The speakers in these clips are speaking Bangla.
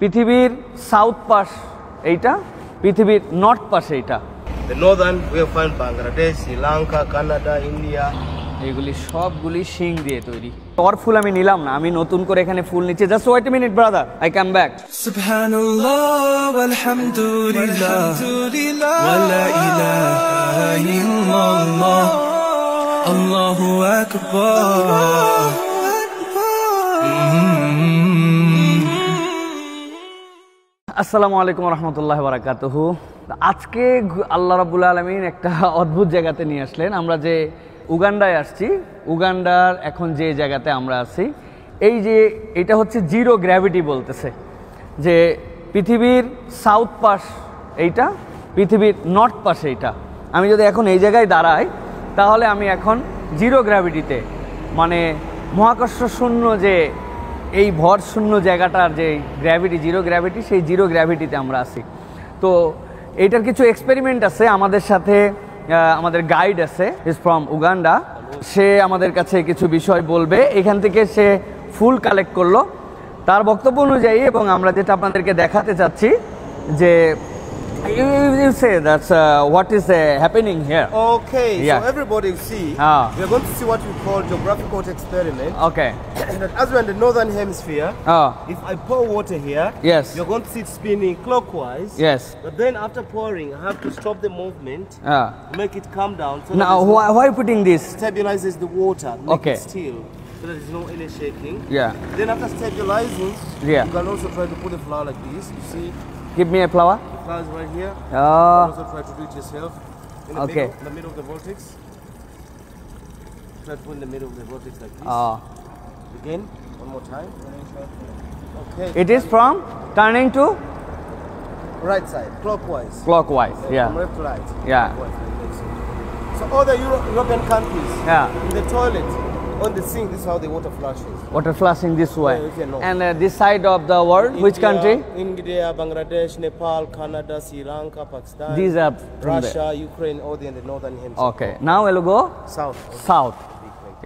পৃথিবীর সাউথ পাশ এইটা, পৃথিবীর নর্থ পাশ এইটা। The northern we have found Bangladesh, Sri Lanka, Canada, India. এগুলি সবগুলি শিং দিয়ে তৈরি। ওর ফুল আমি নিলাম না, আমি নতুন করে এখানে ফুল নিচ্ছি। Just wait a minute brother, I come back. সুবহানাল্লাহ ওয়ালহামদুলিল্লাহ ওয়ালা ইলাহা ইল্লাল্লাহ আল্লাহু আকবার। আসসালামু আলাইকুম রহমতুল্লাহি ওয়া বারাকাতুহু। আজকে আল্লাহ রাব্বুল আলামিন একটা অদ্ভুত জায়গাতে নিয়ে আসলেন। আমরা যে উগান্ডায় আসছি, উগান্ডার এখন যে জায়গাতে আমরা আছি, এই যে এটা হচ্ছে জিরো গ্র্যাভিটি বলতেছে, যে পৃথিবীর সাউথ পাশ এইটা, পৃথিবীর নর্থ পাশ এইটা। আমি যদি এখন এই জায়গায় দাঁড়াই তাহলে আমি এখন জিরো গ্র্যাভিটিতে, মানে মহাকর্ষ শূন্য, যে এই ভর শূন্য জায়গাটার যে গ্র্যাভিটি, জিরো গ্র্যাভিটি, সেই জিরো গ্র্যাভিটিতে আমরা আছি। তো এইটার কিছু এক্সপেরিমেন্ট আছে। আমাদের সাথে আমাদের গাইড আছে, ইজ ফ্রম উগান্ডা। সে আমাদের কাছে কিছু বিষয় বলবে। এখান থেকে সে ফুল কালেক্ট করলো তার বক্তব্য অনুযায়ী, এবং আমরা যেটা আপনাদেরকে দেখাতে চাচ্ছি যে you say that's what is happening here. Okay, Yeah. so everybody see, we are going to see what we call geographical experiment. Okay. As we're in the northern hemisphere, if I pour water here, Yes. you're going to see it spinning clockwise. Yes. But then after pouring, I have to stop the movement, make it calm down. So Now why putting this? Stabilizes the water, make Okay. it still, so that there's no any shaking. Yeah. Then after stabilizing, Yeah. you can also try to put a flower like this. You see, Give me a flower. the flower is right here. You Oh. can also try to do it yourself. In the Okay. middle, in the middle of the vortex. Try to put in the middle of the vortex like this. Again, one more time. Okay. It is from turning to Right side, clockwise. clockwise. Yeah. From left to right. Yeah. Clockwise, like this. So all the European countries, Yeah. in the toilet, on the sink, this is how the water flushes. Water flushing this way. Yeah, if you know. And this side of the world, which India, country? India, Bangladesh, Nepal, Canada, Sri Lanka, Pakistan. These are from Russia, Ukraine, all in the northern hemisphere. Okay. Now we'll go South. south.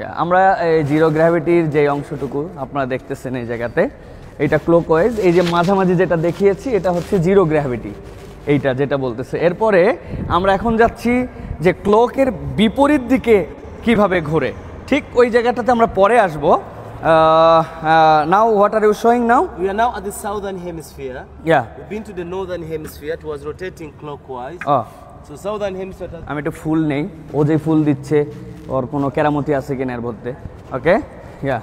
Yeah. আমরা এই জিরো গ্র্যাভিটির যে অংশটুকু আপনারা দেখতেছেন এই জায়গাতে, এটা ক্লকওয়াইজ। এই যে মাঝামাঝি যেটা দেখিয়েছি, এটা হচ্ছে জিরো গ্র্যাভিটি, এইটা যেটা বলতেছে। এরপরে আমরা এখন যাচ্ছি যে ক্লকের বিপরীত দিকে কিভাবে ঘোরে, ঠিক ওই জায়গাটাতে আমরা পরে আসবো। Now what are you showing now? We are now at the southern hemisphere. Yeah. We've been to the northern hemisphere. It was rotating clockwise. So southern hemisphere. আমি একটু ফুল নেই, ও যে ফুল দিচ্ছে ওর কোনো কেরামতি আছে কিনা এর মধ্যে। ওকে, ইয়া।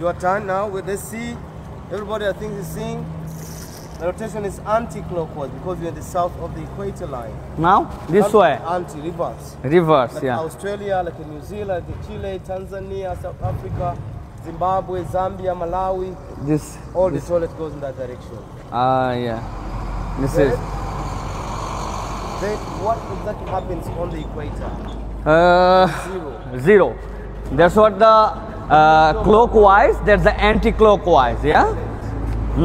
Your turn now. With the sea, everybody I think is seeing the rotation is anti-clockwise because we are the south of the equator line. Now this way. Anti-reverse. Reverse, Like yeah. Australia, like in New Zealand, like Chile, Tanzania, South Africa, Zimbabwe, Zambia, Malawi. This. All the toilet goes in that direction. Yeah. This Then, is. then what exactly happens on the equator? Zero. Zero. That's what the clockwise. That's the anti-clockwise. Yeah.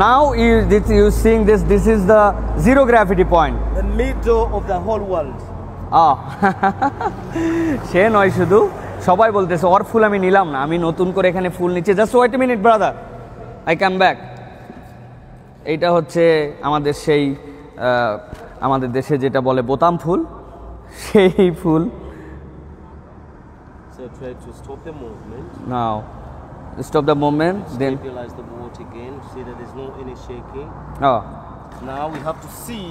Now you seeing this. This is the zero gravity point. The middle of the whole world. সে নয়, শুধু সবাই বলতেছে ওর ফুল আমি নিলাম না, আমি নতুন করে এখানে ফুল নিচ্ছি। Just wait a minute brother, I come back. এইটা হচ্ছে আমাদের সেই আমাদের দেশে যেটা বলে বোতাম ফুল, সেই ফুল। So try to stop the movement. Now stop the movement, then Stabilize the boat again. See that there's no any shaking. Now we have to see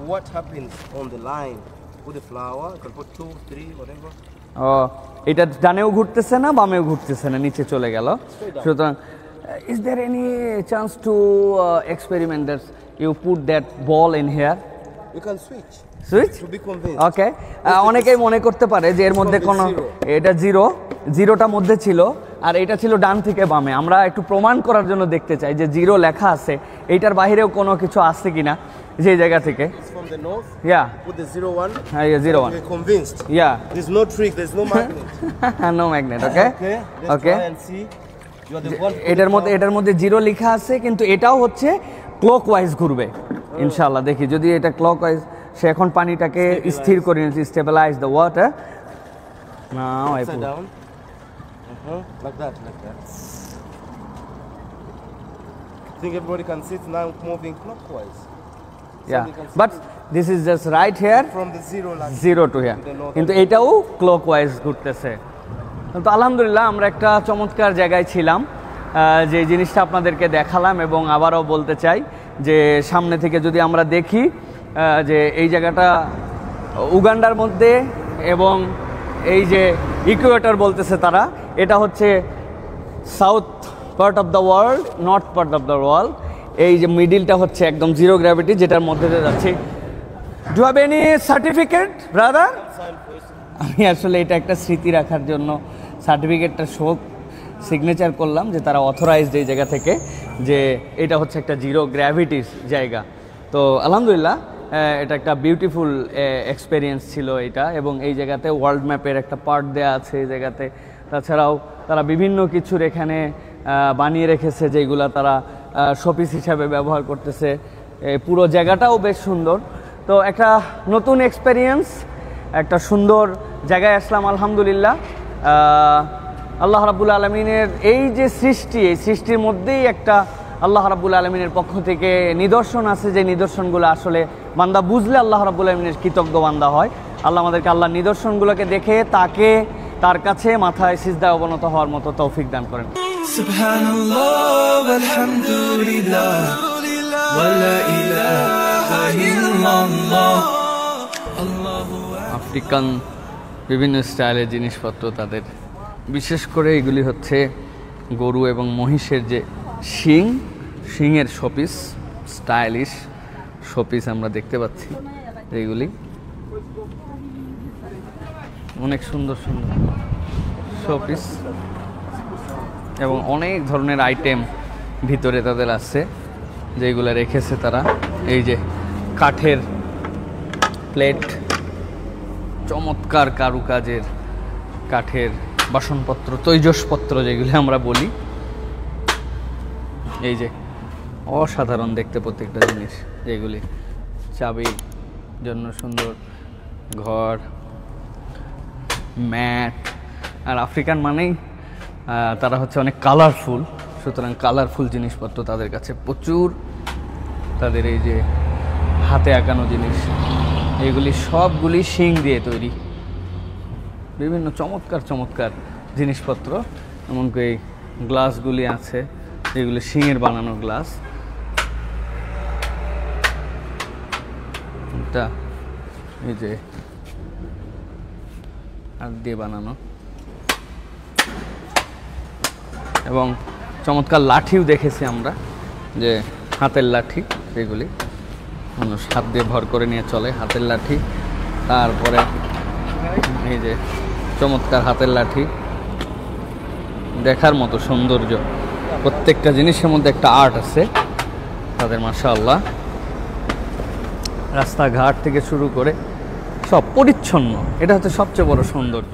what happens on the line. Put a flower. You can put 2, 3, whatever. এটা ডানেও ঘুরতেছে না, বামেও ঘুরতেছে না, নিচে চলে গেল। সুতরাং is there any chance to experiment that you put that ball in here? You can switch. Switch? To be convinced. ওকে। অনেকেই মনে করতে পারে যে এর মধ্যে কোনো, এটা জিরো, জিরোটা মধ্যে ছিল আর এটা ছিল ডান থেকে বামে। আমরা একটু প্রমাণ করার জন্য দেখতে চাই যে জিরো লেখা আছে, এইটার বাহিরেও কোনো কিছু আছে কিনা যে জায়গা থেকে। It's from the north. Yeah. Put the 0, 1. Yeah, 0, 1. We're convinced. Yeah. There's no trick. There's no magnet. No magnet. Okay. Okay. Let's Okay. try and see. You are the one. এটার মধ্যে জিরো লেখা আছে, কিন্তু এটাও হচ্ছে ক্লকওয়াইজ ঘুরবে ইনশাআল্লাহ। দেখি যদি এটা ক্লকওয়াইজ, সে এখন পানিটাকে স্থির করে নিয়েছে, stabilize the water. Now I Upside down. Like that, like that. I think everybody can see it now moving clockwise. So Yeah, we can see but it this is just right here, from the zero line. 0 to here. To the north. কিন্তু এটাও ক্লকওয়াইজ ঘুরতেছে। তো আলহামদুলিল্লাহ আমরা একটা চমৎকার জায়গায় ছিলাম, যে জিনিসটা আপনাদেরকে দেখালাম এবং আবারও বলতে চাই যে সামনে থেকে যদি আমরা দেখি যে এই জায়গাটা উগান্ডার মধ্যে এবং এই যে ইকুয়েটর বলতেছে তারা, এটা হচ্ছে south part of the world, north part of the world. এই যে মিডিলটা হচ্ছে একদম জিরো গ্র্যাভিটি, যেটার মধ্যে দিয়ে যাচ্ছি। Do have any certificate brother? আমি আসলে এটা একটা স্মৃতি রাখার জন্য সার্টিফিকেটটা সিগনেচার করলাম যে তারা অথরাইজড এই জায়গা থেকে, যে এটা হচ্ছে একটা জিরো গ্র্যাভিটির জায়গা। তো আলহামদুলিল্লাহ এটা একটা বিউটিফুল এক্সপেরিয়েন্স ছিল এটা, এবং এই জায়গাতে ওয়ার্ল্ড ম্যাপের একটা পার্ট দেওয়া আছে এই জায়গাতে। তাছাড়াও তারা বিভিন্ন কিছুর এখানে বানিয়ে রেখেছে যেগুলা তারা শোপিস হিসাবে ব্যবহার করতেছে। পুরো জায়গাটাও বেশ সুন্দর। তো একটা নতুন এক্সপেরিয়েন্স, একটা সুন্দর জায়গায় আসলাম আলহামদুলিল্লাহ। আল্লাহ রাব্বুল আলমিনের এই যে সৃষ্টি, এই সৃষ্টির মধ্যেই একটা আল্লাহ রাব্বুল আলমিনের পক্ষ থেকে নিদর্শন আছে, যে নিদর্শনগুলো আসলে বান্দা বুঝলে আল্লাহ রাব্বুল আলমিনের কৃতজ্ঞ বান্দা হয়। আল্লাহ আমাদেরকে আল্লাহর নিদর্শনগুলোকে দেখে তার কাছে মাথায় সিজদায় অবনত হওয়ার মতো তৌফিক দান করেন। Subhanallah walhamdulillah wa la ilaha illallah Allahu African বিভিন্ন স্টাইলের জিনিসপত্র তাদের, বিশেষ করে এগুলি হচ্ছে গরু এবং মহিষের যে শিংয়ের শোপিস, স্টাইলিশ শোপিস আমরা দেখতে পাচ্ছি। এইগুলি অনেক সুন্দর সুন্দর শোপিস এবং অনেক ধরনের আইটেম ভিতরে তাদের আছে, যেগুলো রেখেছে তারা। এই যে কাঠের প্লেট, চমৎকার কারুকাজের কাঠের বাসনপত্র, তৈজসপত্র যেগুলি আমরা বলি। এই যে অসাধারণ দেখতে প্রত্যেকটা জিনিস, যেগুলি চাবির জন্য সুন্দর ঘর, ম্যাট। আর আফ্রিকান মানেই তারা হচ্ছে অনেক কালারফুল, সুতরাং কালারফুল জিনিসপত্র তাদের কাছে প্রচুর। তাদের এই যে হাতে আঁকানো জিনিস, এগুলি সবগুলি শিং দিয়ে তৈরি, বিভিন্ন চমৎকার চমৎকার জিনিসপত্র। এমনকি এই গ্লাসগুলি আছে, এগুলি শিংয়ের বানানো গ্লাস। এটা এই যে হাত দিয়ে বানানো, এবং চমৎকার লাঠিও দেখেছি আমরা, যে হাতের লাঠি, সেগুলি মানুষ হাত দিয়ে ভর করে নিয়ে চলে, হাতের লাঠি। তারপরে এই যে চমৎকার হাতের লাঠি, দেখার মতো সৌন্দর্য। প্রত্যেকটা জিনিসের মধ্যে একটা আর্ট আছে তাদের, মাশাআল্লাহ। রাস্তাঘাট থেকে শুরু করে সব পরিচ্ছন্ন, এটা হচ্ছে সবচেয়ে বড় সৌন্দর্য।